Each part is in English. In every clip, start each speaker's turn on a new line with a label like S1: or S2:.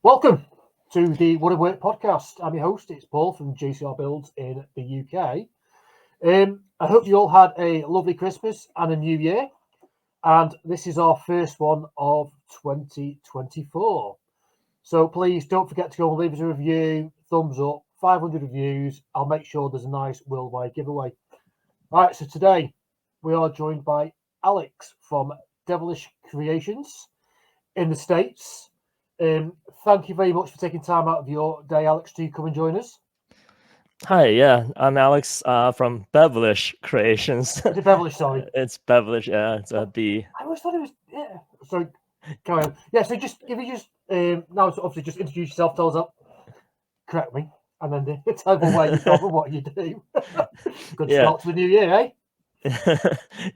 S1: Welcome to the Wood Work podcast. I'm your host, it's Paul from JCR Builds in the UK. I hope you all had a lovely Christmas and a New Year. And this is our first one of 2024. So please don't forget to go and leave us a review, thumbs up, 500 reviews. I'll make sure there's a nice worldwide giveaway. All right, so today we are joined by Alex from Bevelish Creations in the States. Thank you very much for taking time out of your day, Alex, to come and join us.
S2: Hi, I'm Alex from Bevelish Creations.
S1: Is it Bevelish, sorry?
S2: It's Bevelish, yeah, it's a B.
S1: I always thought it was, yeah. Sorry, carry on. Yeah, so if you just, now it's obviously just introduce yourself, tell us up, correct me, and then tell everyone where you're from and what you do. Good start to the new year, eh?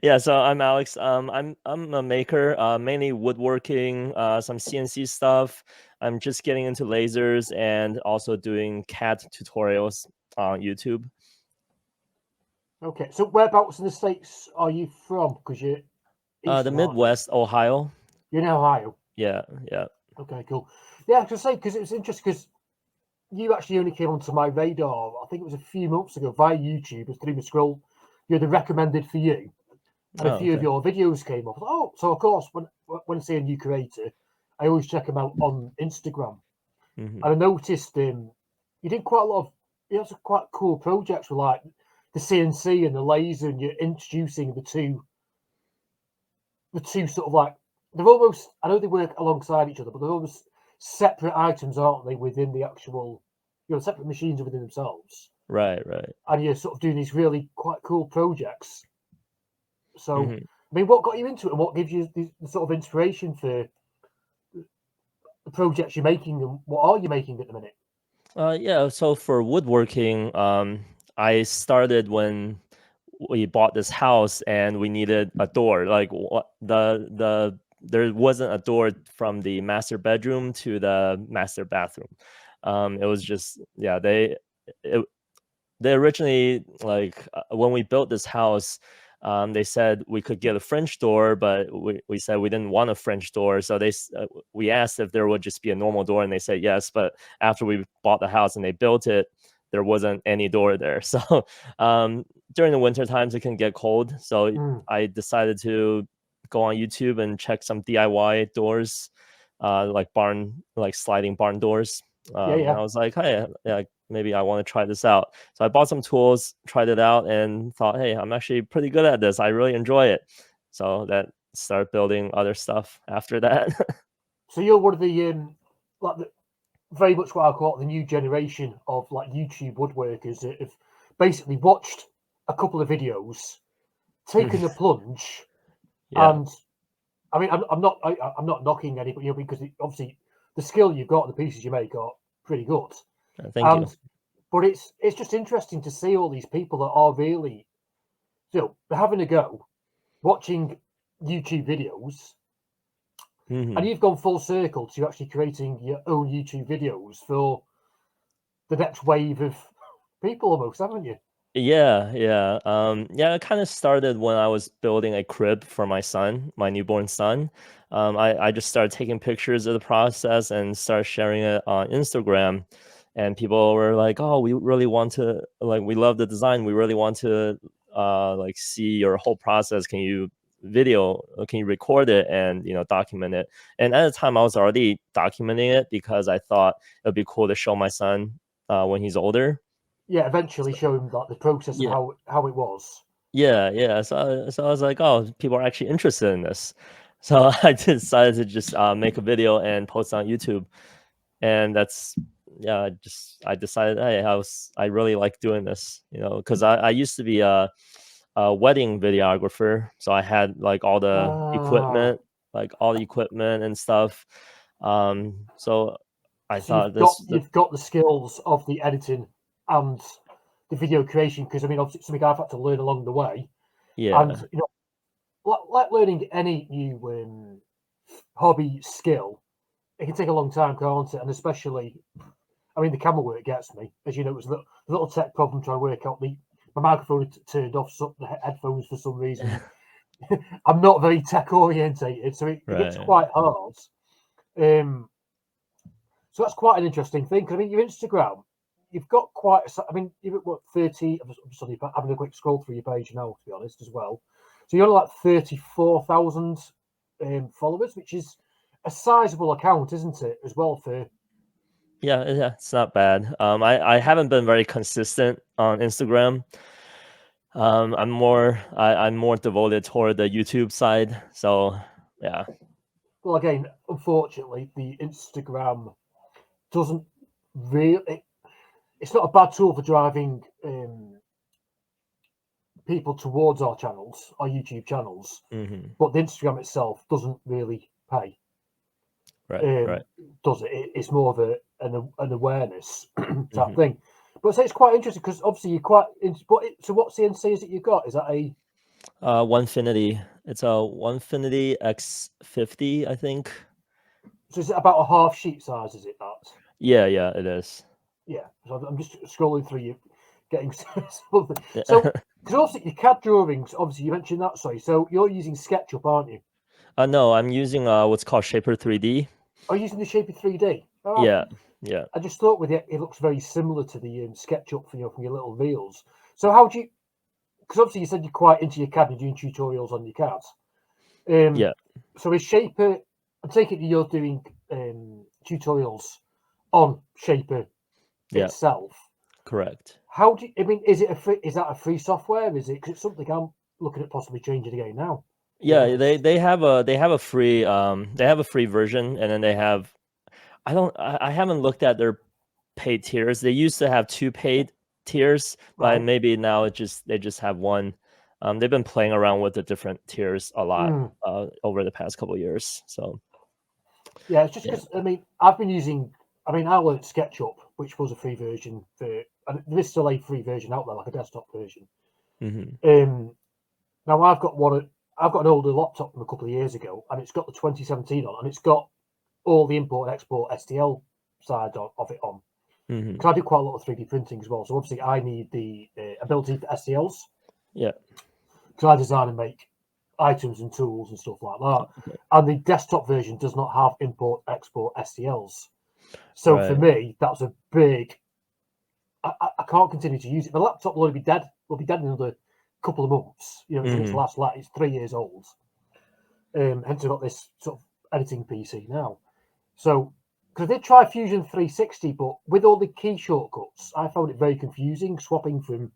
S2: Yeah, so I'm Alex. I'm a maker, mainly woodworking, some CNC stuff. I'm just getting into lasers and also doing CAD tutorials on YouTube.
S1: Okay, so whereabouts in the States are you from? Because you're
S2: The
S1: eastern, aren't you?
S2: Midwest, Ohio.
S1: You're in Ohio.
S2: Yeah.
S1: Okay, cool. Yeah, I was going to say, because it was interesting, because you actually only came onto my radar, I think it was a few months ago, via YouTube, as through the scroll, you're the recommended for you. And a few of your videos came up. Oh, so of course, when I see a new creator, I always check them out on Instagram.
S2: Mm-hmm.
S1: And I noticed you did quite a lot of, you had some quite cool projects with like the CNC and the laser, and you're introducing the two sort of like, they're almost, I know they work alongside each other, but they're almost separate items, aren't they, within the actual, separate machines within themselves.
S2: Right.
S1: And you're sort of doing these really quite cool projects. So,
S2: Mm-hmm.
S1: I mean, what got you into it, and what gives you the sort of inspiration for the projects you're making, and what are you making at the minute?
S2: Yeah, so for woodworking, I started when we bought this house and we needed a door. Like there wasn't a door from the master bedroom to the master bathroom. It was just it, they originally when we built this house, they said we could get a French door, but we said we didn't want a French door. So we asked if there would just be a normal door, and they said yes. But after we bought the house and they built it, there wasn't any door there. So during the winter times, it can get cold. So I decided to go on YouTube and check some DIY doors, like sliding barn doors. And I was like, hey, yeah, maybe I want to try this out. So I bought some tools, tried it out, and thought, hey, I'm actually pretty good at this. I really enjoy it. So that started building other stuff after that.
S1: So you're one of the very much what I call the new generation of like YouTube woodworkers that have basically watched a couple of videos, taken the plunge,
S2: Yeah.
S1: and I mean, I'm not knocking anybody, because obviously the skill you've got and the pieces you make are pretty good.
S2: Thank you.
S1: But it's just interesting to see all these people that are really, they're having a go, watching YouTube videos, and you've gone full circle to actually creating your own YouTube videos for the next wave of people, almost, haven't you?
S2: Yeah. It kind of started when I was building a crib for my son, my newborn son. I just started taking pictures of the process and started sharing it on Instagram. And people were like, "Oh, we really want to we love the design. We really want to see your whole process. Can you record it and document it?" And at the time, I was already documenting it because I thought it'd be cool to show my son when he's older.
S1: Yeah, eventually show him like the process of
S2: Yeah.
S1: how it was.
S2: Yeah. So I was like, oh, people are actually interested in this. So I decided to just make a video and post on YouTube. And that's I decided, hey, I really like doing this, because I used to be a wedding videographer, so I had like all the
S1: Ah,
S2: equipment, and stuff. So I
S1: so
S2: thought this
S1: you've got the skills of the editing and the video creation, because I mean, obviously, it's something I've had to learn along the way, and
S2: yeah.
S1: like learning any new hobby skill, it can take a long time, can't it? And especially, I mean, the camera work gets me. As you know, it was a little tech problem trying to work out my microphone had turned off the headphones for some reason. I'm not very tech orientated, so it gets
S2: Right.
S1: quite hard. So So that's quite an interesting thing. 'Cause, I mean, your Instagram, you've got quite. I mean, you've got what 30. I'm just having a quick scroll through your page now, to be honest, as well. So you're only like 34,000 followers, which is a sizable account, isn't it? As well for
S2: Yeah, it's not bad. I haven't been very consistent on Instagram. I'm more devoted toward the YouTube side. So yeah.
S1: well, again, unfortunately, the Instagram doesn't really. It's not a bad tool for driving people towards our channels, our YouTube channels,
S2: Mm-hmm.
S1: but the Instagram itself doesn't really pay.
S2: Right.
S1: Does it? It's more of an awareness type
S2: Mm-hmm.
S1: thing. But so it's quite interesting because obviously you're quite into. So what CNC is it you got? Is that a
S2: Onefinity. It's a Onefinity X50, I think.
S1: so is it about a half sheet size? Is it that?
S2: Yeah, it is.
S1: Yeah. So I'm just scrolling through you, getting something.
S2: Yeah.
S1: So because also your CAD drawings, obviously you mentioned that. Sorry. So you're using SketchUp, aren't you?
S2: No, I'm using what's called Shaper 3D.
S1: Are you using the Shape of 3D? Oh,
S2: Yeah, yeah.
S1: I just thought with it looks very similar to the SketchUp from your little reels. So how do you? Because obviously you said you're quite into your CAD, you're doing tutorials on your CAD.
S2: Yeah,
S1: So is Shaper? I take it that you're doing tutorials on Shaper
S2: yeah,
S1: itself.
S2: correct.
S1: How do you, I mean? Is it a free? Is that a free software? Is it? Because it's something I'm looking at possibly changing again now. To be
S2: Yeah,
S1: honest.
S2: they have a free version, and then they have I haven't looked at their paid tiers. They used to have two paid tiers, but
S1: Right.
S2: maybe now they just have one. They've been playing around with the different tiers a lot
S1: Mm.
S2: over the past couple of years. So
S1: Yeah, it's just
S2: yeah.
S1: because I mean I've been using. I mean I learned SketchUp, which was a free version for, and there is still a free version out there, like a desktop version.
S2: Hmm.
S1: Now I've got one. I've got an older laptop from a couple of years ago, and it's got the 2017 on, and it's got all the import and export STL side of it on.
S2: Hmm.
S1: Because I do quite a lot of 3D printing as well, so obviously I need the ability for STLs
S2: Yeah.
S1: because I design and make items and tools and stuff like that.
S2: Okay.
S1: And the desktop version does not have import export STLs. So for
S2: Right.
S1: me, that's a big. I can't continue to use it. The laptop will only be dead. Will be dead in another couple of months. You know, it's in its
S2: Hmm.
S1: last lap. It's 3 years old. Hence, I've got this sort of editing PC now. So, because I did try Fusion 360, but with all the key shortcuts, I found it very confusing swapping from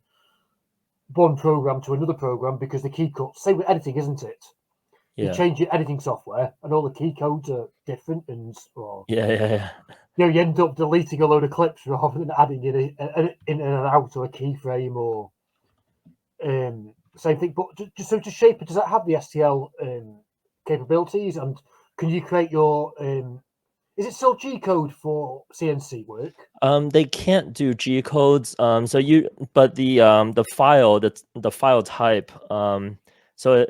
S1: one program to another program because the key cuts, same with editing, isn't it? You
S2: Yeah.
S1: change your editing software and all the key codes are different, and or,
S2: Yeah.
S1: you end up deleting a load of clips rather than adding it in and out or a keyframe or same thing. But to Shaper, does that have the STL capabilities? And can you create your? Is it still G code for CNC work?
S2: They can't do G codes. But the file type. So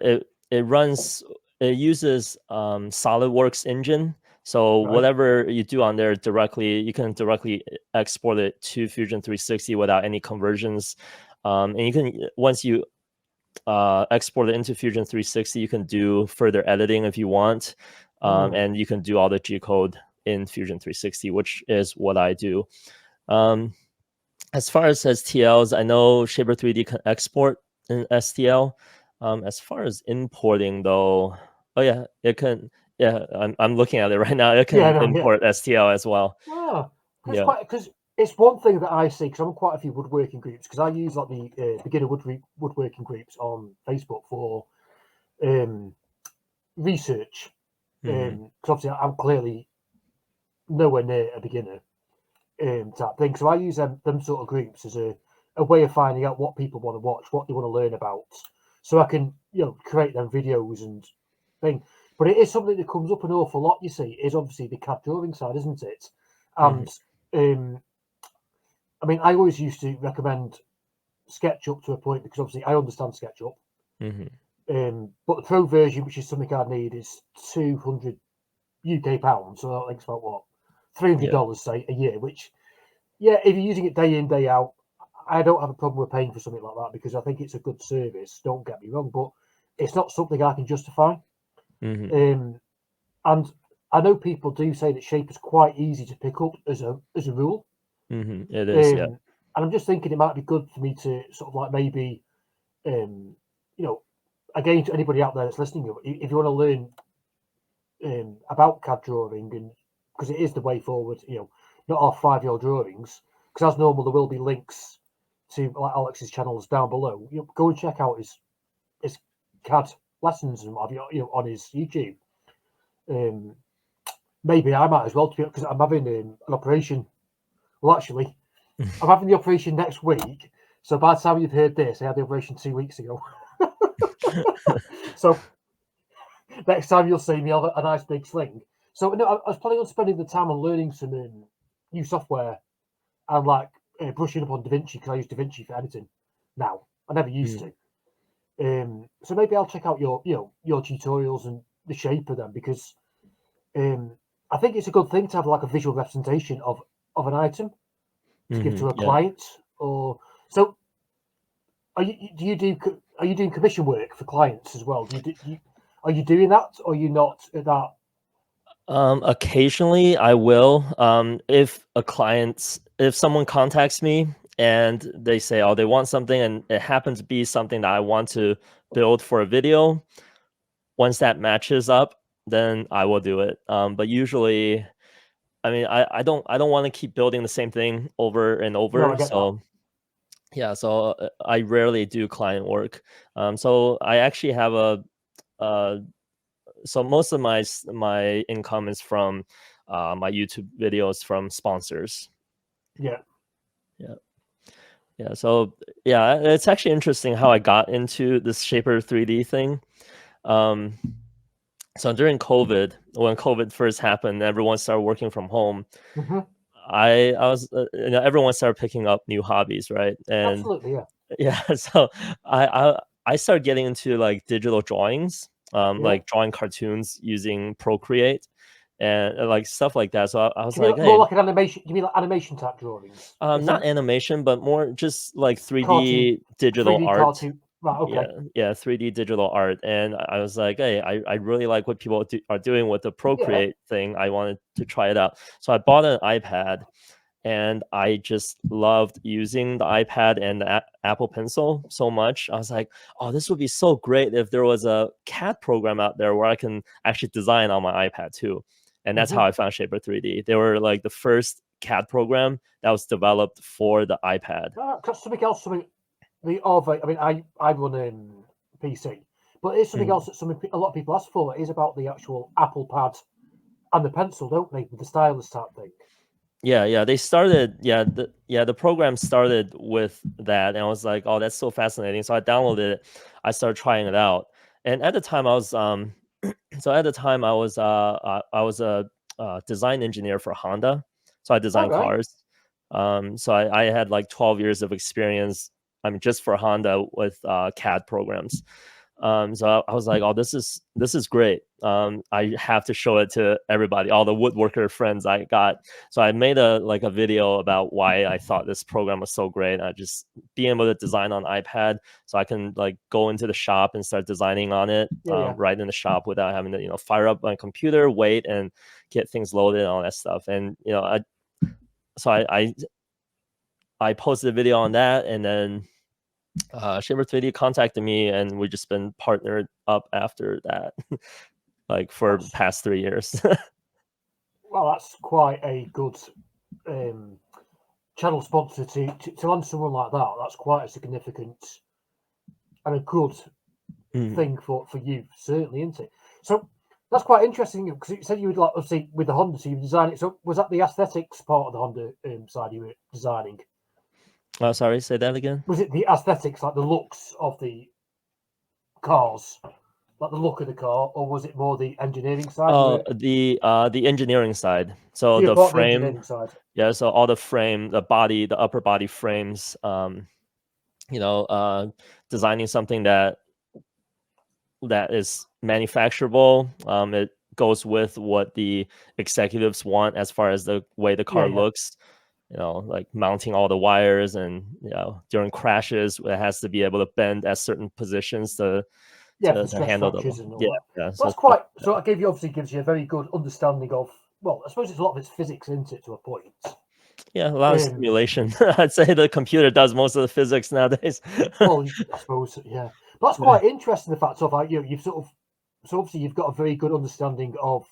S2: it runs. It uses SolidWorks engine. So
S1: Right.
S2: whatever you do on there directly, you can directly export it to Fusion 360 without any conversions. And you can once you export it into Fusion 360, you can do further editing if you want, and you can do all the G code in Fusion 360, which is what I do. Um, as far as STLs, I know Shaper 3D can export in STL. As far as importing, though, oh yeah, it can. Yeah, I'm looking at it right now. It
S1: Yeah,
S2: can
S1: no, yeah.
S2: import STL as well.
S1: Ah,
S2: Yeah.
S1: because it's one thing that I see because I'm in quite a few woodworking groups because I use like the beginner woodworking groups on Facebook for um, research.
S2: Hmm.
S1: Because obviously I'm clearly nowhere near a beginner type thing. So I use them sort of groups as a way of finding out what people want to watch, what they want to learn about, so I can create them videos and thing. But it is something that comes up an awful lot. You see, is obviously the CAD drawing side, isn't it?
S2: Hmm.
S1: And I mean, I always used to recommend SketchUp to a point because obviously I understand SketchUp.
S2: Hmm.
S1: But the pro version, which is something I need, is 200 UK pounds. So I think it's about what
S2: Yeah.
S1: $300 say a year. Which, yeah, if you're using it day in day out, I don't have a problem with paying for something like that because I think it's a good service. Don't get me wrong, but it's not something I can justify.
S2: Hmm.
S1: And I know people do say that shape is quite easy to pick up as a rule.
S2: It is, yeah.
S1: And I'm just thinking it might be good for me to sort of like maybe, you know, again to anybody out there that's listening, if you want to learn about CAD drawing, and because it is the way forward, not our 5-year drawings, because as normal there will be links to like Alex's channels down below. Go and check out his CAD lessons and what have you, on his YouTube. Maybe I might as well, because I'm having an operation. Well, actually, I'm having the operation next week. So by the time you've heard this, I had the operation 2 weeks ago. So next time you'll see me have a nice big sling. So no, I was planning on spending the time on learning some new software and like brushing up on DaVinci, because I use DaVinci for editing now. I never used to. So maybe I'll check out your tutorials and the shape of them, because I think it's a good thing to have like a visual representation of an item to give to a
S2: Yeah.
S1: client. Or so are you doing commission work for clients as well? Are you doing that, or are you not at that?
S2: Occasionally I will. If someone contacts me and they say, oh, they want something and it happens to be something that I want to build for a video, once that matches up, then I will do it. But usually, I mean, I don't want to keep building the same thing over and
S1: No, I
S2: over.
S1: get that.
S2: So yeah, so I rarely do client work. So I actually have so most of my income is from my YouTube videos from sponsors.
S1: Yeah.
S2: Yeah, yeah. So yeah, it's actually interesting how I got into this Shaper 3D thing. Um, so during COVID, when COVID first happened, everyone started working from home.
S1: Mm-hmm.
S2: I was everyone started picking up new hobbies, right? And
S1: Absolutely, yeah.
S2: yeah, so I started getting into like digital drawings,
S1: Yeah.
S2: like drawing cartoons using Procreate and like stuff like that. So I was
S1: Do you
S2: like,
S1: mean more
S2: hey,
S1: like an animation? Do you mean like animation type drawings? Is
S2: not
S1: that
S2: animation, but more just like
S1: cartoon,
S2: 3D digital
S1: 3D
S2: art.
S1: cartoon? Right.
S2: Yeah,
S1: Okay.
S2: yeah, 3D digital art. And I was like, hey, I really like what people are doing with the
S1: Yeah.
S2: Procreate thing. I wanted to try it out. So I bought an iPad and I just loved using the iPad and the Apple Pencil so much. I was like, oh, this would be so great if there was a CAD program out there where I can actually design on my iPad too. And that's how
S1: Mm-hmm.
S2: I found Shaper 3D. They were like the first CAD program that was developed for the iPad.
S1: Something else. The of I mean, I run PC, but it's something else
S2: Mhm.
S1: that a lot of people ask for. Is about the actual Apple Pad and the pencil, don't they, with the stylus type thing?
S2: Yeah, they started. The program started with that, and I was like, "Oh, that's so fascinating!" So I downloaded it. I started trying it out, and at the time, I was so at the time I was a design engineer for Honda, so I
S1: All
S2: designed
S1: right.
S2: cars. So I had like 12 years of experience. I mean, just for Honda with CAD programs. So I was like, oh, this is great. I have to show it to everybody, all the woodworker friends I got. So I made a video about why I thought this program was so great. I just being able to design on iPad, so I can like go into the shop and start designing on it
S1: Yeah, yeah.
S2: right in the shop without having to fire up my computer, wait, and get things loaded and all that stuff. And I posted a video on that, and then Shaver 3D contacted me, and we just been partnered up after that, like for the
S1: That's
S2: past 3 years.
S1: that's quite a good um, channel sponsor to land someone like that. That's quite a significant and a good
S2: Mm.
S1: thing for you, certainly, isn't it? So that's quite interesting, because you said you would like, obviously with the Honda, so you design it. So was that the aesthetics part of the Honda side you were designing?
S2: Oh, sorry, say that again.
S1: Was it the aesthetics, like the looks of the cars, like the look of the car, or was it more the engineering side? You
S2: Oh,
S1: were
S2: the engineering side. So
S1: you
S2: the
S1: bought the
S2: frame,
S1: engineering side.
S2: yeah. So all the frame, the body, the upper body frames. You know, designing something that is manufacturable. It goes with what the executives want as far as the way the
S1: Yeah,
S2: car
S1: yeah,
S2: looks. Like mounting all the wires, and during crashes, it has to be able to bend at certain positions to
S1: Yeah, for the
S2: to
S1: stress
S2: handle the
S1: fractures and all
S2: yeah,
S1: that.
S2: yeah.
S1: Well, that's
S2: So
S1: quite. So it obviously gives you a very good understanding of. Well, I suppose it's a lot of it's physics, isn't it, to a point?
S2: yeah, a lot of
S1: Um,
S2: simulation. I'd say the computer does most of the physics nowadays.
S1: well, I suppose, yeah. But that's quite interesting. The fact of like you've sort of, so obviously you've got a very good understanding of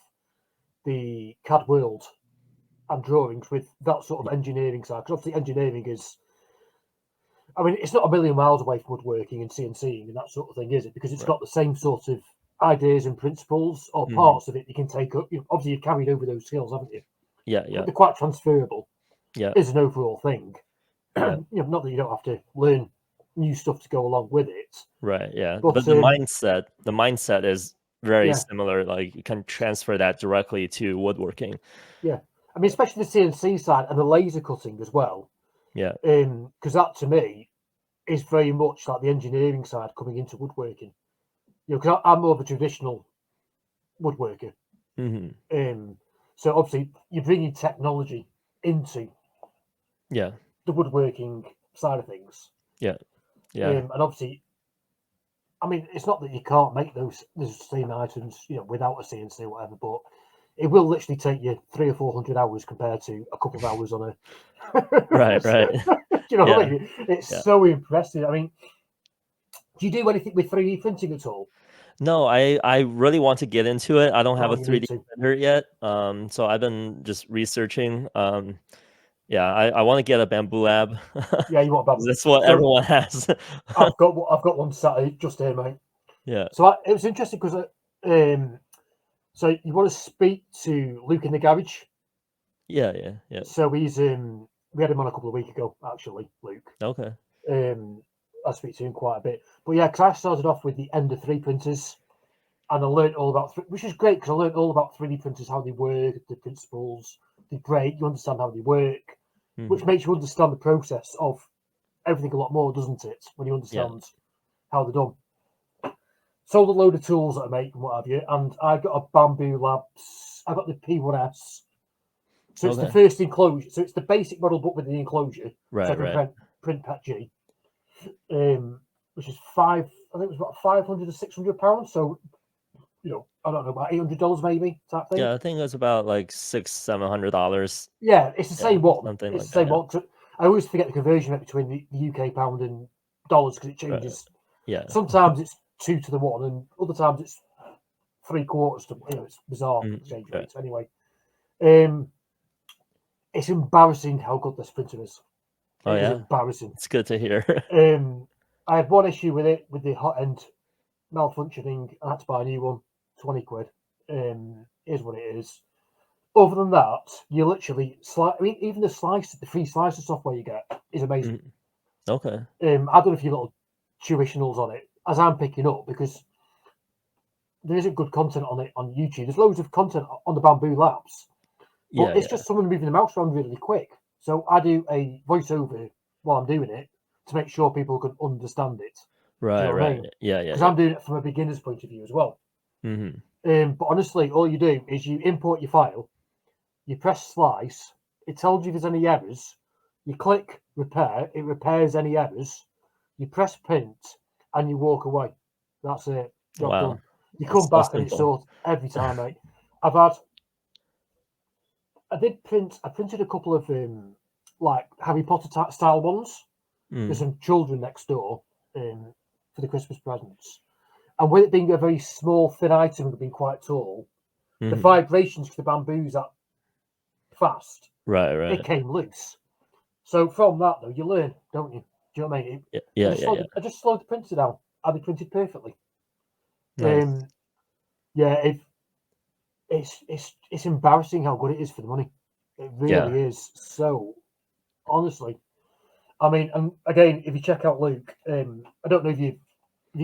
S1: the CAD world and drawings with that sort of engineering side. Because obviously engineering is, I mean, it's not a million miles away from woodworking and CNCing and that sort of thing, is it? Because it's
S2: Right.
S1: got the same sort of ideas and principles or
S2: Mhm.
S1: parts of it you can take up. Obviously, you've carried over those skills, haven't you?
S2: Yeah, yeah,
S1: They're quite transferable
S2: yeah,
S1: as an overall thing.
S2: yeah.
S1: Not that you don't have to learn new stuff to go along with it,
S2: Right, yeah.
S1: but
S2: But the mindset is very
S1: yeah,
S2: similar. Like you can transfer that directly to woodworking.
S1: yeah. I mean, especially the CNC side and the laser cutting as well,
S2: Yeah.
S1: because that to me is very much like the engineering side coming into woodworking. Because I'm more of a traditional woodworker.
S2: Hmm.
S1: Um, so obviously you're bringing technology into
S2: Yeah.
S1: the woodworking side of things,
S2: Yeah. Yeah.
S1: and obviously, I mean, it's not that you can't make those same items, without a CNC or whatever, but it will literally take you 300 or 400 hours compared to a couple of hours on a.
S2: Right, right.
S1: You know what
S2: Yeah.
S1: I mean? It's
S2: Yeah.
S1: so impressive. I mean, do you do anything with 3D printing at all?
S2: No, I really want to get into it. I don't have
S1: Oh,
S2: a
S1: you need
S2: 3D
S1: to.
S2: printer yet. So I've been just researching. Yeah, I want to get a bamboo lab.
S1: Yeah, you want Bob.
S2: That's what
S1: So
S2: everyone has.
S1: I've got one sat just here, mate.
S2: Yeah.
S1: So it was interesting because so you want to speak to Luke in the garage.
S2: Yeah, yeah, yeah.
S1: So we had him on a couple of weeks ago, actually, Luke.
S2: Okay.
S1: I speak to him quite a bit, but yeah, because I started off with the Ender 3 printers, and I learned all about which is great because I learned all about 3D printers, how they work, the principles, they break. You understand how they work, which
S2: Hmm.
S1: makes you understand the process of everything a lot more, doesn't it? When you
S2: Yeah.
S1: understand how they're done. Sold a load of tools that I make and what have you, and I got a Bamboo Labs. I got the P1S. So it's the
S2: Okay.
S1: first enclosure. So it's the basic model, but with the enclosure, so I
S2: Right,
S1: can
S2: right.
S1: print Pat G, which is five. I think it was about 500 to £600. So I don't know, about $800 maybe type thing.
S2: Yeah, I think it's about like $600-700.
S1: Yeah, it's the
S2: Yeah,
S1: same one.
S2: something
S1: It's
S2: like
S1: the
S2: that.
S1: same
S2: Yeah.
S1: one. I always forget the conversion rate between the UK pound and dollars because it
S2: Right.
S1: changes.
S2: Yeah.
S1: Sometimes it's 2 to 1, and other times it's 3/4 to. It's bizarre exchange
S2: Right.
S1: rates. Anyway, um, it's embarrassing how good this printer is.
S2: Oh
S1: It is
S2: yeah,
S1: embarrassing.
S2: it's good to hear.
S1: I had one issue with it with the hot end malfunctioning. I had to buy a new one, 20 quid. Is what it is. Other than that, you literally slice. I mean, even the free slicer software you get is amazing.
S2: Mhm. Okay.
S1: I've done a few little tuitionals on it as I'm picking up because there isn't good content on it on YouTube. There's loads of content on the Bamboo Labs, but
S2: Yeah,
S1: it's
S2: yeah.
S1: just someone moving the mouse around really quick. So I do a voiceover while I'm doing it to make sure people can understand it. Do you
S2: Right,
S1: know what I
S2: right.
S1: mean?
S2: Yeah, yeah,
S1: Because
S2: yeah.
S1: I'm doing it from a beginner's point of view as well.
S2: Hmm.
S1: But honestly, all you do is you import your file, you press slice, it tells you if there's any errors, you click repair, it repairs any errors, you press print, and you walk away. That's it. Job done.
S2: Wow.
S1: You come
S2: It's so
S1: back and it's
S2: simple.
S1: sorted every time, mate. I've had I printed a couple of like Harry Potter style ones. There's
S2: Mm.
S1: some children next door for the Christmas presents. And with it being a very small, thin item and being quite tall, the
S2: Hmm.
S1: vibrations because the bamboo's that fast,
S2: Right,
S1: it
S2: right.
S1: came loose. So from that though, you learn, don't you? Do you know what I mean?
S2: Yeah, yeah, yeah, yeah.
S1: I just slowed the printer down, and they printed perfectly.
S2: Nice.
S1: Um, yeah, it's embarrassing how good it is for the money. It
S2: Yeah.
S1: really is. So honestly, I mean, and again, if you check out Luke, I don't know if you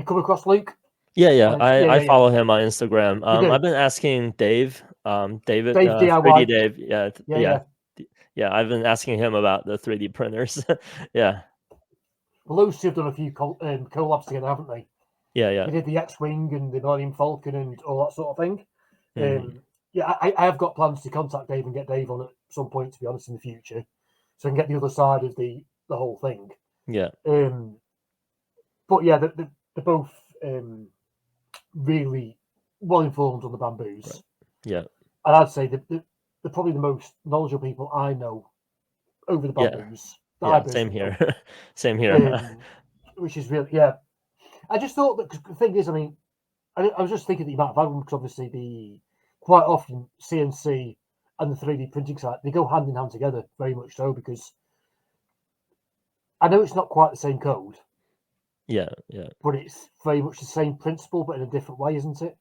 S1: come across Luke.
S2: Yeah, yeah.
S1: Yeah,
S2: I
S1: yeah, yeah.
S2: follow him on Instagram.
S1: You do.
S2: I've been asking Dave, David,
S1: Dave
S2: 3D
S1: DIY.
S2: Dave. Yeah,
S1: Yeah,
S2: yeah,
S1: yeah.
S2: yeah. I've been asking him about the 3D printers. Yeah,
S1: Well, those two have done a few collabs together, haven't they?
S2: yeah, yeah.
S1: They did the X-wing and the Millennium Falcon and all that sort of thing.
S2: Hmm.
S1: Yeah, I have got plans to contact Dave and get Dave on at some point, to be honest, in the future, so I can get the other side of the whole thing.
S2: Yeah.
S1: But yeah, they're both. really well informed on the bamboos,
S2: Right. Yeah.
S1: and I'd say they're probably the most knowledgeable people I know over the
S2: Yeah.
S1: bamboos that I
S2: Yeah. Same
S1: personally
S2: here.
S1: know.
S2: Same here.
S1: Which is really, yeah. I just thought that, 'cause the thing is, I mean, I was just thinking that you might have had one because obviously quite often CNC and the 3D printing side, they go hand in hand together, very much so, because I know it's not quite the same code,
S2: Yeah. Yeah.
S1: but it's very much the same principle, but in a different way, isn't it?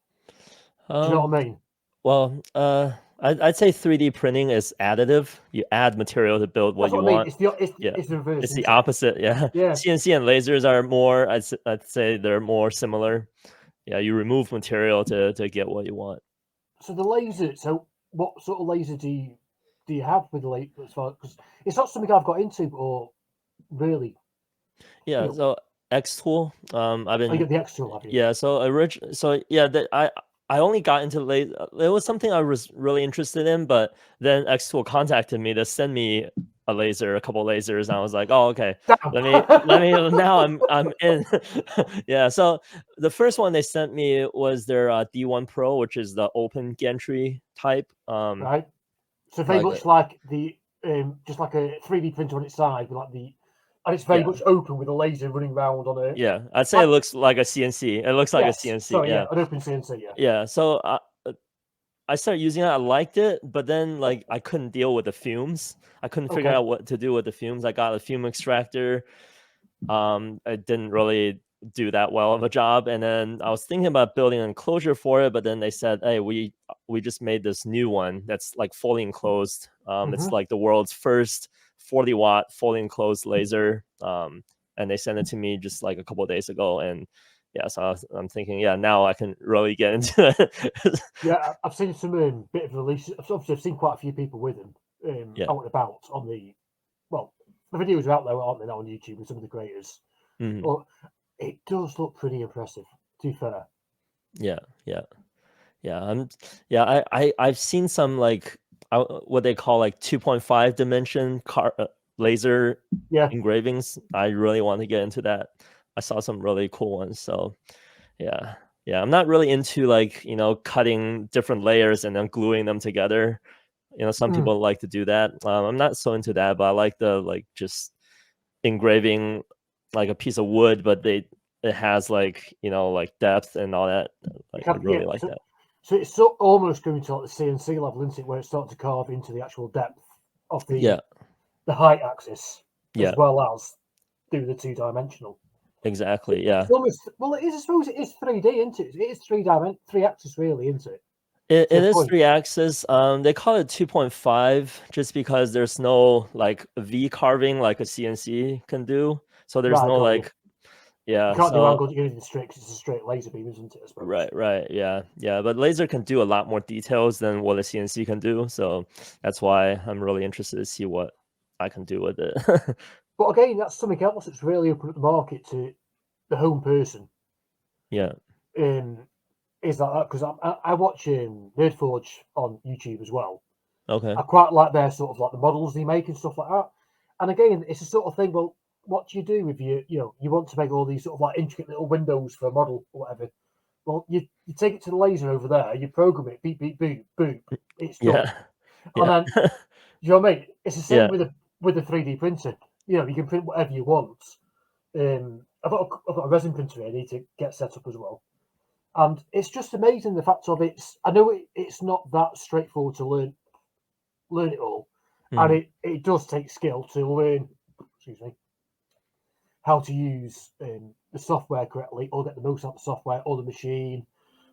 S1: Do you know
S2: Um.
S1: what I mean?
S2: Well. I'd say 3D printing is additive. You add material to build what
S1: That's
S2: you
S1: what I mean.
S2: want. Yeah.
S1: It's the reverse,
S2: It's the
S1: isn't it?
S2: opposite. Yeah.
S1: Yeah.
S2: CNC and lasers are more. I'd say they're more similar. Yeah. You remove material to get what you want.
S1: So the laser. So what sort of laser do you have with the laser? Because it's not something I've got into, or really, you
S2: Yeah.
S1: know,
S2: So X tool. I've
S1: oh, you
S2: been
S1: get the extra, have you?
S2: Yeah, so so yeah, I only got into late. It was something I was really interested in, but then Xtool contacted me to send me a couple lasers, and I was like, oh, okay,
S1: Damn.
S2: let me. Now I'm in. Yeah, so the first one they sent me was their D1 Pro, which is the open gantry type.
S1: Right. So very
S2: Like
S1: much like the just like a 3D printer on its side, with like and it's very
S2: yeah,
S1: much open with a laser running around on it.
S2: yeah, I'd say it
S1: Like
S2: looks like a CNC. It looks like a
S1: yes,
S2: CNC.
S1: sorry, yeah,
S2: Yeah,
S1: an open CNC, yeah.
S2: yeah. So I started using it. I liked it, but then like I couldn't deal with the fumes. I couldn't figure
S1: Okay.
S2: out what to do with the fumes. I got a fume extractor. It didn't really do that well of a job. And then I was thinking about building an enclosure for it, but then they said, "Hey, we just made this new one that's like fully enclosed. It's
S1: Hmm.
S2: like the world's first 40-watt fully enclosed laser." And they sent it to me just like a couple of days ago, and yeah, so I'm thinking, yeah, now I can really get into it.
S1: Yeah, I've seen some bit of releases. Obviously, I've seen quite a few people with them
S2: Yeah.
S1: out and about on well, the videos are out there, aren't they, now on YouTube with some of the creators.
S2: Mhm.
S1: But it does look pretty impressive, to be fair.
S2: Yeah, yeah, yeah. I've seen some like what they call like 2.5 dimension laser
S1: Yeah.
S2: engravings. I really want to get into that. I saw some really cool ones. So yeah, yeah. I'm not really into like cutting different layers and then gluing them together. Some
S1: Mm.
S2: people like to do that. I'm not so into that, but I like the like just engraving like a piece of wood, but it has like like depth and all that. Like I
S1: Yeah.
S2: really like that.
S1: So it's so almost going to like the CNC level, isn't it, where it's starting to carve into the actual depth of
S2: Yeah,
S1: the height axis, as
S2: yeah,
S1: well as do the two-dimensional. So
S2: exactly. Yeah,
S1: it's almost, well, it is. I suppose it is 3D, isn't it? It is three axis, really, isn't it?
S2: it
S1: To a
S2: is
S1: point,
S2: three axis. They call it 2.5 just because there's no like V carving like a CNC can do. So there's
S1: right?
S2: no
S1: Got you.
S2: like
S1: You
S2: yeah.
S1: can't do
S2: So
S1: angled anything straight because it's a straight laser beam, isn't it? I suppose.
S2: right, yeah, yeah. But laser can do a lot more details than what a CNC can do. So that's why I'm really interested to see what I can do with it.
S1: But again, that's something else that's really opened up the market to the home person.
S2: Yeah.
S1: Um, is that because I watch Nerdforge on YouTube as well.
S2: Okay.
S1: I quite like their sort of like the models they make and stuff like that. And again, it's a sort of thing. Well, what do you do if you want to make all these sort of like intricate little windows for a model or whatever? Well, you take it to the laser over there, you program it, beep beep boop boop, it's done.
S2: Yeah.
S1: And
S2: Yeah.
S1: then you know what I mean? It's the same
S2: Yeah.
S1: with a 3D printer. You can print whatever you want. I've got a resin printer here I need to get set up as well. And it's just amazing the fact of I know it's not that straightforward to learn it all, and
S2: Mhm.
S1: it does take skill to learn. Excuse me, how to use the software correctly, or get the most out of the software or the machine.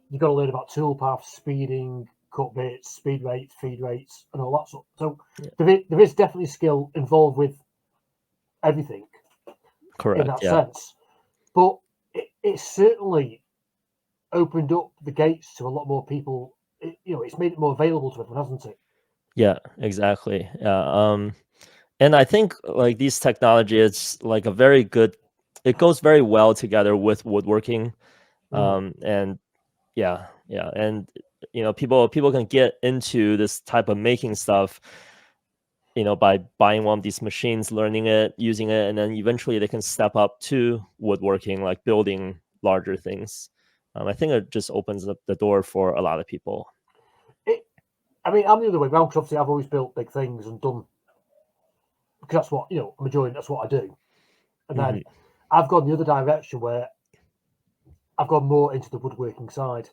S1: You've got to learn about toolpaths, speeding, cut bits, speed rates, feed rates, and all that sort. So
S2: Yeah.
S1: there is definitely skill involved with everything in
S2: Correct.
S1: that
S2: Yeah.
S1: sense, but it's certainly opened up the gates to a lot more people. It's made it more available to everyone, hasn't it?
S2: Yeah. Exactly. Yeah. And I think like these technology, it's like a very good. It goes very well together with woodworking.
S1: Mm.
S2: And yeah, yeah, and people can get into this type of making stuff, by buying one of these machines, learning it, using it, and then eventually they can step up to woodworking, like building larger things. I think it just opens up the door for a lot of people.
S1: I mean, I'm the other way around because obviously I've always built big things and done, because that's what, I'm enjoying, that's what I do. And then I've gone the other direction where I've gone more into the woodworking side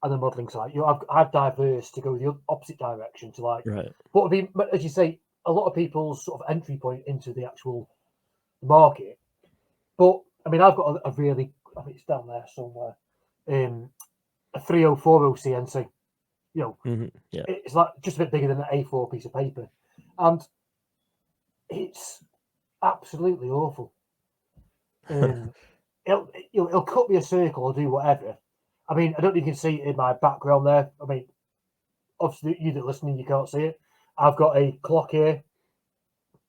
S1: and the modelling side. I've diverse to go the opposite direction to like
S2: Right.
S1: what would be, as you say, a lot of people's sort of entry point into the actual market. But I mean, I've got a really, I think it's down there somewhere, a 3040 CNC.
S2: Yeah.
S1: It's like just a bit bigger than an A4 piece of paper, and it's absolutely awful. It'll cut me a circle or do whatever. I mean, I don't know if you can see it in my background there. I mean, obviously, you that are listening, you can't see it. I've got a clock here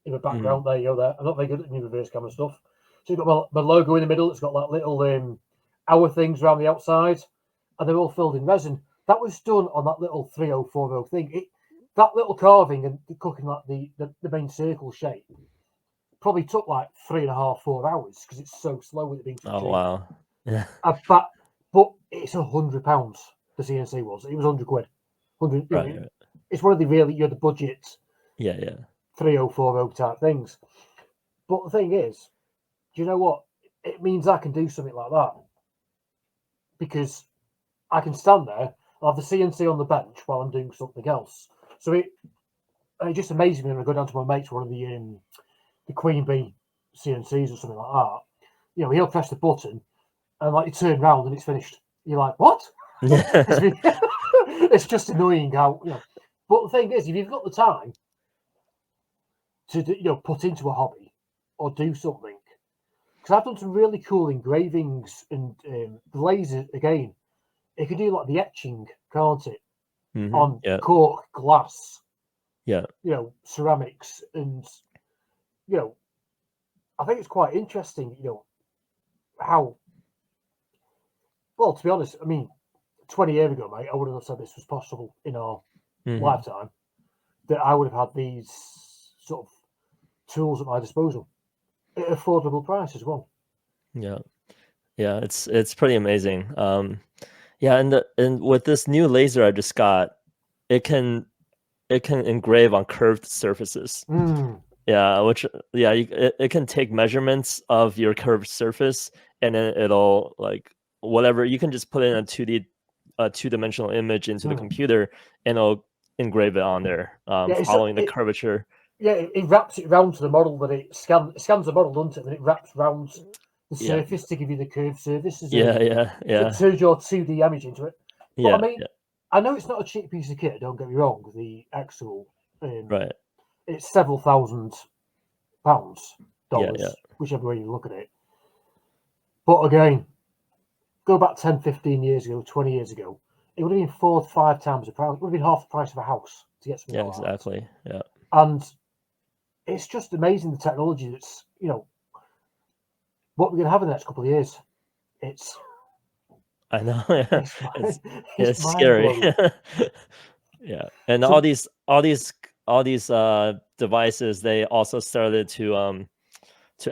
S1: in the background. There you go. There. I'm not very good at new reverse camera stuff. So you've got my logo in the middle. It's got like little hour things around the outside, and they're all filled in resin. That was done on that little 3040 thing. That little carving and cooking like the main circle shape probably took like 3.5, 4 hours because it's so slow with it being so cheap.
S2: Wow. Yeah.
S1: But it's £100. The CNC was. It was £100. 100.
S2: Right.
S1: It's one of the really the budget.
S2: Yeah.
S1: 3040 type things. But the thing is, do you know what? It means I can do something like that because I can stand there, I'll have the CNC on the bench while I'm doing something else. So it just amazes me when I go down to my mates, one of the Queen Bee CNCs or something like that. He'll press the button and like you turn around and it's finished. You're like, what?
S2: Yeah.
S1: It's just annoying how. But the thing is, if you've got the time to put into a hobby or do something, because I've done some really cool engravings and the laser again. It can do like the etching, can't it? On
S2: Yeah.
S1: cork, glass,
S2: Yeah.
S1: Ceramics, and I think it's quite interesting. How well, to be honest, I mean, 20 years ago, mate, I wouldn't have said this was possible in our lifetime. That I would have had these sort of tools at my disposal at an affordable price as well.
S2: Yeah. It's pretty amazing. Yeah, and with this new laser I just got, it can engrave on curved surfaces. Yeah, it can take measurements of your curved surface, and then it'll like whatever you can just put in a two-dimensional image into the computer, and it'll engrave it on there, following the curvature.
S1: Yeah, it wraps it round to the model that it scans the model, doesn't it? And it wraps round the surface to give you the curved surface.
S2: Yeah.
S1: To turn your 2D image into it. But
S2: Yeah,
S1: I mean, I know it's not a cheap piece of kit. Don't get me wrong. The actual,
S2: right.
S1: it's several £1,000s,
S2: Yeah.
S1: whichever way you look at it. But again, go back 10, 15 years ago, 20 years ago, it would have been 4 to 5 times the price. It would have been half the price of a house to get something
S2: Yeah,
S1: like
S2: exactly.
S1: that.
S2: Yeah.
S1: And it's just amazing the technology that's, what we're going to have in the next couple of years.
S2: I know. Yeah. It's
S1: mind
S2: scary.
S1: blowing.
S2: Yeah. And
S1: So,
S2: all these devices, they also started to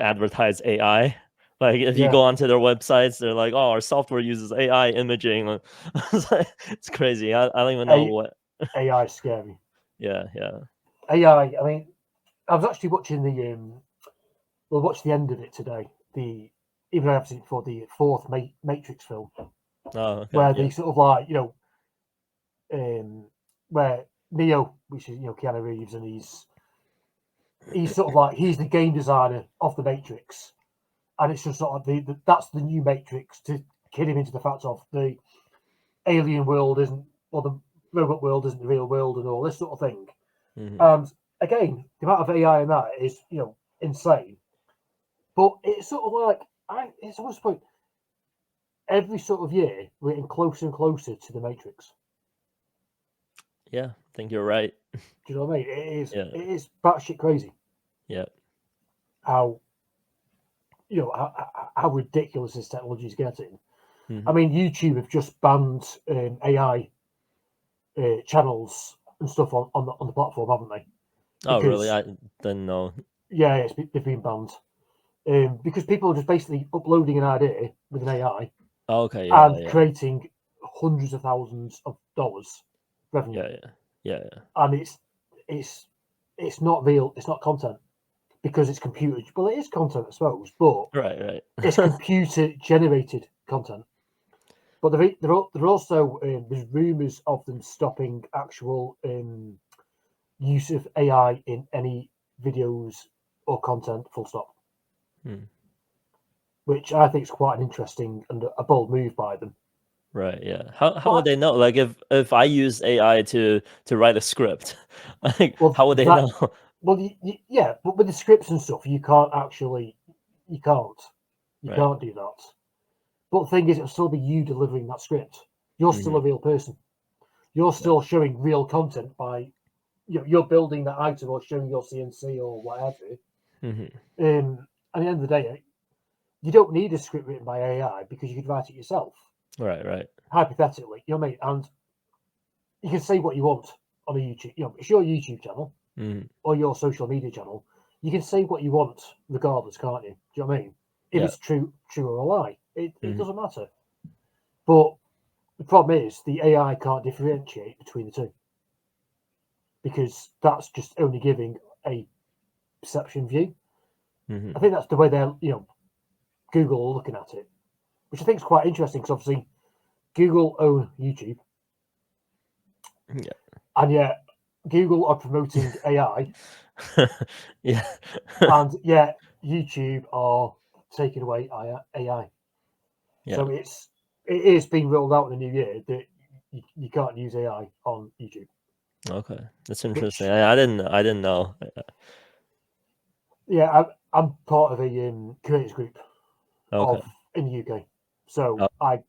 S2: advertise AI. Like if you
S1: yeah,
S2: go onto their websites, they're like, "Oh, our software uses AI imaging." It's crazy. I don't even know what.
S1: AI is scary.
S2: Yeah.
S1: AI. I mean, I was actually watching we'll watch the end of it today. Even though I've seen it before, the fourth Matrix film,
S2: Oh, okay.
S1: where
S2: Yeah.
S1: they sort of like where Neo, which is Keanu Reeves, and he's sort of like he's the game designer of the Matrix, and it's just sort of that's the new Matrix to kid him into the fact of the alien world isn't, or the robot world isn't the real world, and all this sort of thing. And again, the amount of AI in that is insane. But it's sort of like it's almost like every sort of year we're getting closer and closer to the Matrix.
S2: Yeah. I think you're right.
S1: Do you know what I mean? It
S2: Yeah.
S1: is batshit crazy
S2: Yeah.
S1: how how ridiculous this technology is getting. I mean, YouTube have just banned AI channels and stuff on the platform, haven't they?
S2: Oh, really?
S1: Because
S2: I didn't know.
S1: yeah, they've been banned because people are just basically uploading an idea with an AI,
S2: Okay, yeah,
S1: and
S2: yeah,
S1: creating hundreds of thousands of dollars revenue.
S2: yeah, yeah, yeah, yeah.
S1: And it's it's not real. It's not content because it's computer. Well, it is content, I suppose, but
S2: Right,
S1: it's
S2: right.
S1: computer generated content. But there also there's rumours of them stopping actual use of AI in any videos or content. Full stop.
S2: Hmm.
S1: Which I think is quite an interesting and a bold move by them.
S2: Right, yeah. How would
S1: But
S2: they know? Like if I use AI to write a script, like
S1: well,
S2: how would they
S1: that
S2: know?
S1: well, yeah, but with the scripts and stuff, you can't, you
S2: Right.
S1: can't do that. But the thing is, it'll still be you delivering that script. You're still
S2: Hmm.
S1: a real person. You're
S2: Yeah.
S1: still showing real content by you're building that item or showing your CNC or whatever.
S2: Hmm.
S1: At the end of the day, you don't need a script written by AI because you could write it yourself,
S2: Right, right.
S1: hypothetically. You know what I mean? And you can say what you want on a YouTube. It's your YouTube channel
S2: Hmm.
S1: or your social media channel. You can say what you want regardless, can't you? Do you know what I mean? If
S2: Yeah.
S1: it's true or a lie, it
S2: Hmm.
S1: doesn't matter. But the problem is the AI can't differentiate between the two because that's just only giving a perception view. I
S2: Hmm.
S1: think that's the way they're, Google are looking at it, which I think is quite interesting because obviously Google own YouTube,
S2: Yeah.
S1: and yet Google are promoting AI,
S2: Yeah.
S1: and yet YouTube are taking away AI.
S2: Yeah.
S1: So it is being rolled out in the new year that you can't use AI on YouTube,
S2: Okay. That's interesting.
S1: which
S2: I didn't know.
S1: yeah, I'm part of a creators group
S2: Okay.
S1: of in the UK, so
S2: Oh,
S1: I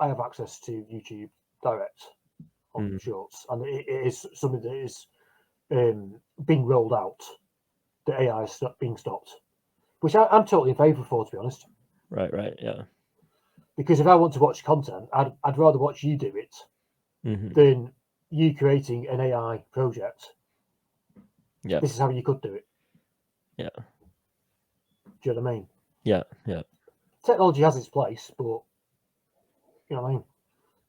S1: have access to YouTube Direct on
S2: mm,
S1: Shorts, and it is something that is being rolled out. The AI is being stopped, which I'm totally in favour for, to be honest.
S2: right, right. Yeah.
S1: Because if I want to watch content, I'd rather watch you do it
S2: Hmm.
S1: than you creating an AI project.
S2: Yeah.
S1: This is how you could do it.
S2: Yeah.
S1: Do you know what I mean?
S2: Yeah. Yeah.
S1: Technology has its place, but you know what I mean.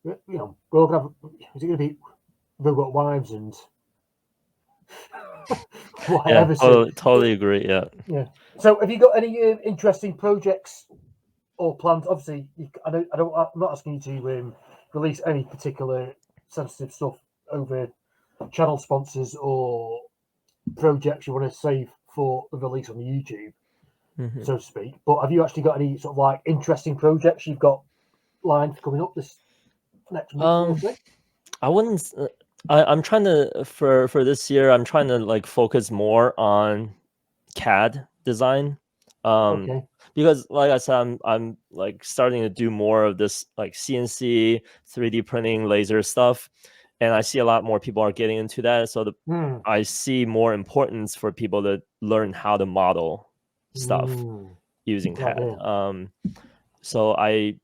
S1: We're all gonna have. Is it going to be robot wives and
S2: Yeah.
S1: whatever? So
S2: Totally agree. Yeah.
S1: yeah. So have you got any interesting projects or plans? Obviously, I'm not asking you to release any particular sensitive stuff over channel sponsors or projects you want to save for the release on YouTube,
S2: Hmm.
S1: so to speak. But have you actually got any sort of like interesting projects you've got lined for coming up this next month or
S2: Um,
S1: so?
S2: I wouldn't. I'm trying to for this year. I'm trying to like focus more on CAD design, um,
S1: Okay.
S2: because like I said, I'm like starting to do more of this like CNC 3D printing laser stuff, and I see a lot more people are getting into that. So
S1: Hmm.
S2: I see more importance for people to learn how to model stuff
S1: Hmm.
S2: using
S1: Right
S2: CAD.
S1: there.
S2: So I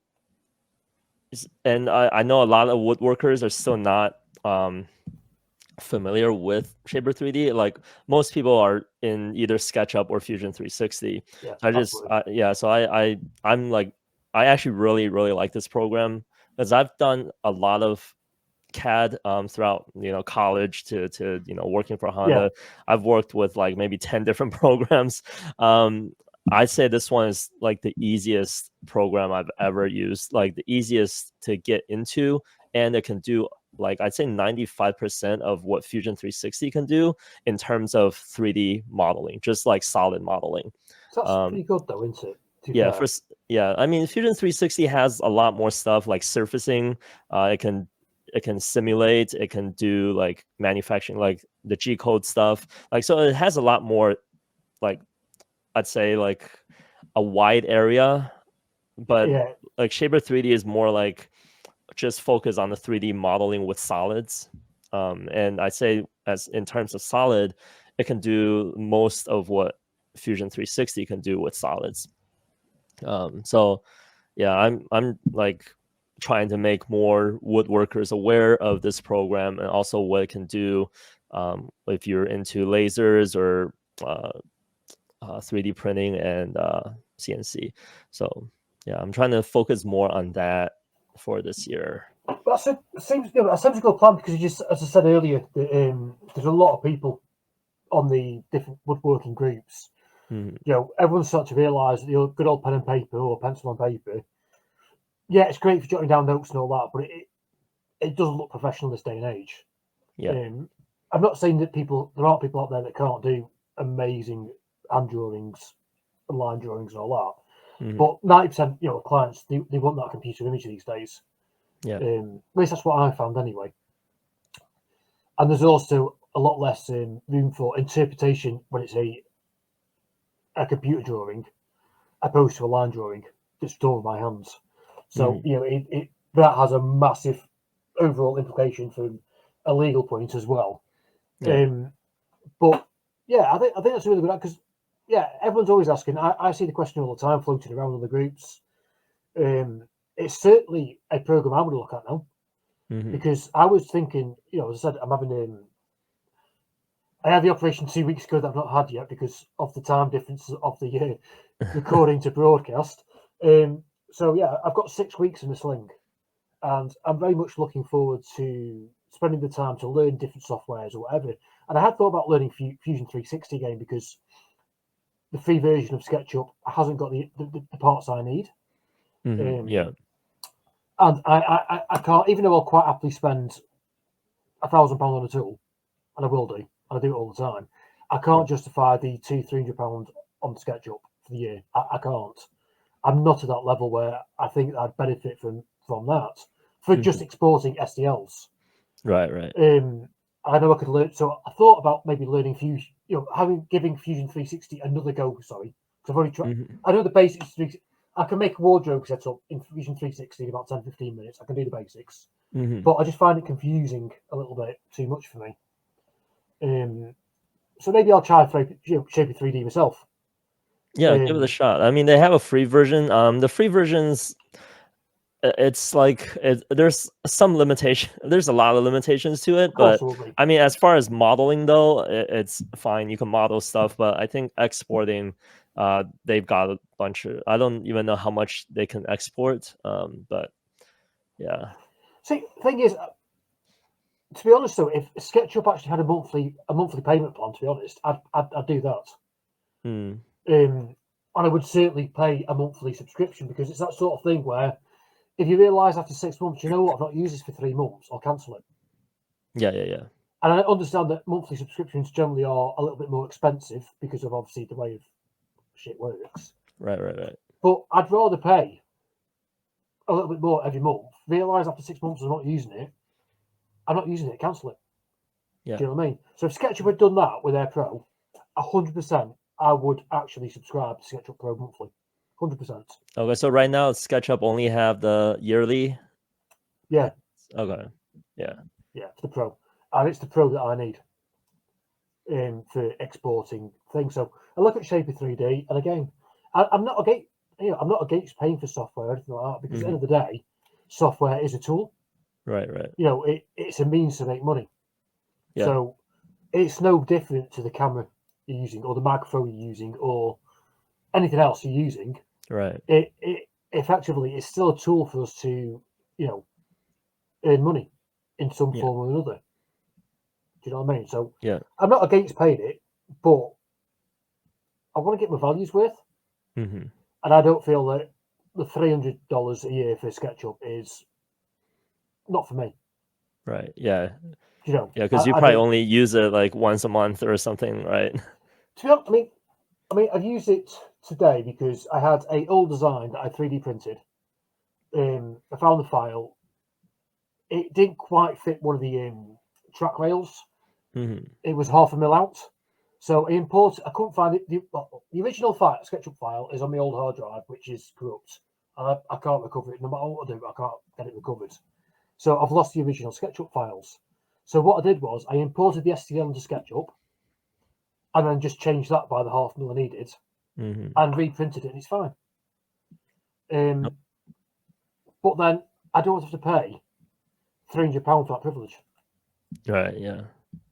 S2: know a lot of woodworkers are still not familiar with Shaper 3D. Like most people are in either SketchUp or Fusion 360.
S1: Yeah,
S2: I just
S1: absolutely.
S2: yeah, so I'm like I actually really like this program because I've done a lot of CAD throughout college to working for
S1: Yeah.
S2: Honda. I've worked with like maybe 10 different programs. Um, I'd say this one is like the easiest program I've ever used, like the easiest to get into, and it can do like I'd say 95% of what Fusion 360 can do in terms of 3D modeling, just like solid modeling.
S1: So that's
S2: Um,
S1: pretty good though, isn't it? To be
S2: yeah,
S1: fair.
S2: first, yeah. I mean, Fusion 360 has a lot more stuff like surfacing. It can simulate. It can do like manufacturing, like the G code stuff. Like so, it has a lot more. Like I'd say like a wide area, but
S1: Yeah.
S2: like Shaper 3D is more like just focus on the 3D modeling with solids. And I say as in terms of solid, it can do most of what Fusion 360 can do with solids. So yeah, I'm like trying to make more woodworkers aware of this program and also what it can do if you're into lasers or 3D printing and CNC. So I'm trying to focus more on that for this year.
S1: But it seems a good plan because, just as I said earlier, there's a lot of people on the different woodworking groups. Everyone's starting to realise that the good old pen and paper or pencil and paper, it's great for jotting down notes and all that, but it doesn't look professional this day and age. I'm not saying that there aren't people out there that can't do amazing hand drawings and line drawings and all that, but 90% of clients they want that computer image these days. At least that's what I found anyway. And there's also a lot less room for interpretation when it's a computer drawing opposed to a line drawing that's drawn by hands. So that has a massive overall implication from a legal point as well. But I think that's really good because everyone's always asking. I see the question all the time floating around in the groups. It's certainly a program I would look at now because I was thinking, as I said, I had the operation 2 weeks ago that I've not had yet because of the time difference of the recording to broadcast. So I've got 6 weeks in the sling, and I'm very much looking forward to spending the time to learn different softwares or whatever. And I had thought about learning Fusion 360 again because the free version of SketchUp hasn't got the parts I need. And I can't, even though I'll quite happily spend £1,000 on a tool, and I will do, and I do it all the time, I can't justify the £200-300 on SketchUp for the year. I can't. I'm not at that level where I think I'd benefit from that for just exporting STLs.
S2: Right.
S1: I know I could learn. So I thought about maybe learning Fusion, giving Fusion 360 another go. Sorry, because I've already tried. I know the basics. I can make a wardrobe setup in Fusion 360 in about 10-15 minutes. I can do the basics, but I just find it confusing a little bit too much for me. So maybe I'll try Shaper 3D myself.
S2: Give it a shot. I mean, they have a free version. The free versions, it's like there's some limitation. There's a lot of limitations to it, but I mean, as far as modeling though, it's fine. You can model stuff, but I think exporting, they've got a bunch of. I don't even know how much they can export. But yeah.
S1: See, the thing is, to be honest though, if SketchUp actually had a monthly payment plan, to be honest, I'd do that. And I would certainly pay a monthly subscription because it's that sort of thing where if you realise after 6 months, you know what, I've not used this for 3 months, I'll cancel it.
S2: Yeah.
S1: And I understand that monthly subscriptions generally are a little bit more expensive because of obviously the way of shit works.
S2: Right.
S1: But I'd rather pay a little bit more every month, realise after 6 months I'm not using it, cancel it.
S2: Yeah.
S1: Do you know what I mean? So if SketchUp had done that with their Pro, 100%, I would actually subscribe to SketchUp Pro monthly. 100%.
S2: Okay, so right now SketchUp only have the yearly.
S1: Yeah.
S2: Okay. Yeah,
S1: for the Pro, and it's the Pro that I need for exporting things. So I look at Shaper 3D, and again, I'm not against paying for software or anything like that because at the end of the day, software is a tool.
S2: Right.
S1: It's a means to make money.
S2: Yeah.
S1: So it's no different to the camera you're using or the microphone you're using or anything else you're using.
S2: Right.
S1: It effectively is still a tool for us to earn money in some form or another. Do you know what I mean? So I'm not against paying it, but I want to get my values worth, and I don't feel that the $300 a year for SketchUp is not for me.
S2: Right. Yeah.
S1: Yeah,
S2: because you probably only use it like once a month or something, right?
S1: To be honest, I mean, I've used it today because I had an old design that I 3D printed. I found the file. It didn't quite fit one of the track rails. It was 0.5 mil out. So I couldn't find it. The original SketchUp file is on my old hard drive, which is corrupt. I can't recover it. No matter what I do, I can't get it recovered. So I've lost the original SketchUp files. So what I did was I imported the STL into SketchUp and then just changed that by the 0.5 mil I needed and reprinted it, and it's fine. But then I don't have to pay £300 for that privilege.
S2: Right. Yeah.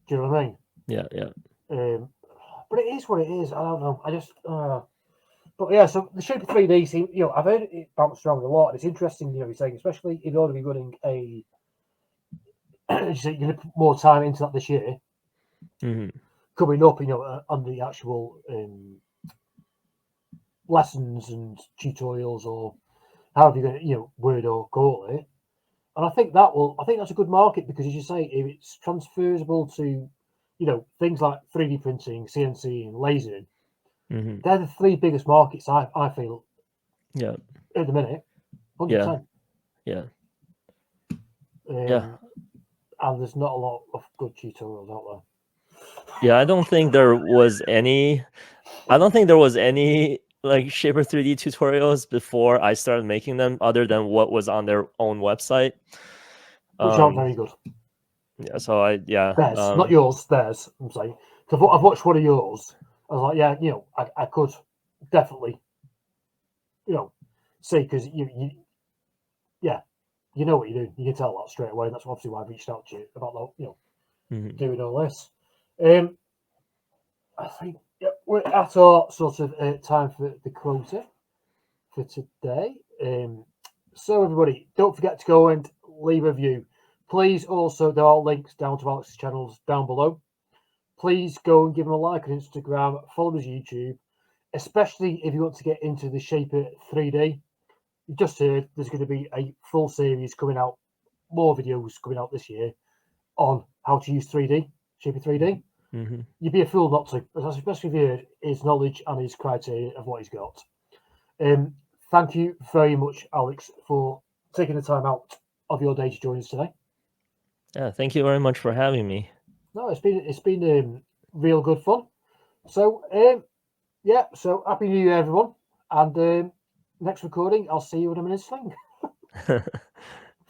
S1: Do you know what I mean?
S2: Yeah.
S1: But it is what it is. I don't know. I just But yeah, so the Shaper 3D, I've heard it bounced around a lot, and it's interesting, you're saying, especially if you're going to be running a, you're going to put more time into that this year, coming up, on the actual lessons and tutorials, or however you're going to, word or call it. And I think that's a good market because, as you say, if it's transferable to, things like 3D printing, CNC, and lasering, they're the three biggest markets I feel.
S2: Yeah.
S1: At the minute,
S2: 100%.
S1: Yeah.
S2: Yeah.
S1: And there's not a lot of good tutorials out there.
S2: Yeah, I don't think there was any. Like Shaper 3D tutorials before I started making them, other than what was on their own website,
S1: which aren't very good.
S2: Yeah, so
S1: theirs, not yours, theirs. I'm saying, because I've watched one of yours. I was like, yeah, I could definitely, see, because you know what you do. You can tell that straight away. And that's obviously why I reached out to you about doing all this. I think we're at our sort of time for the quota for today. So everybody, don't forget to go and leave a review. Please also, there are links down to Alex's channels down below. Please go and give him a like on Instagram, follow his YouTube, especially if you want to get into the Shaper 3D. You just heard there's going to be a full series coming out, more videos coming out this year on how to use 3D, Shaper 3D. You'd be a fool not to, especially if you heard his knowledge and his criteria of what he's got. Thank you very much, Alex, for taking the time out of your day to join us today.
S2: Yeah, thank you very much for having me.
S1: No, it's been real good fun. So so happy New Year, everyone, and next recording I'll see you when I'm in a sling.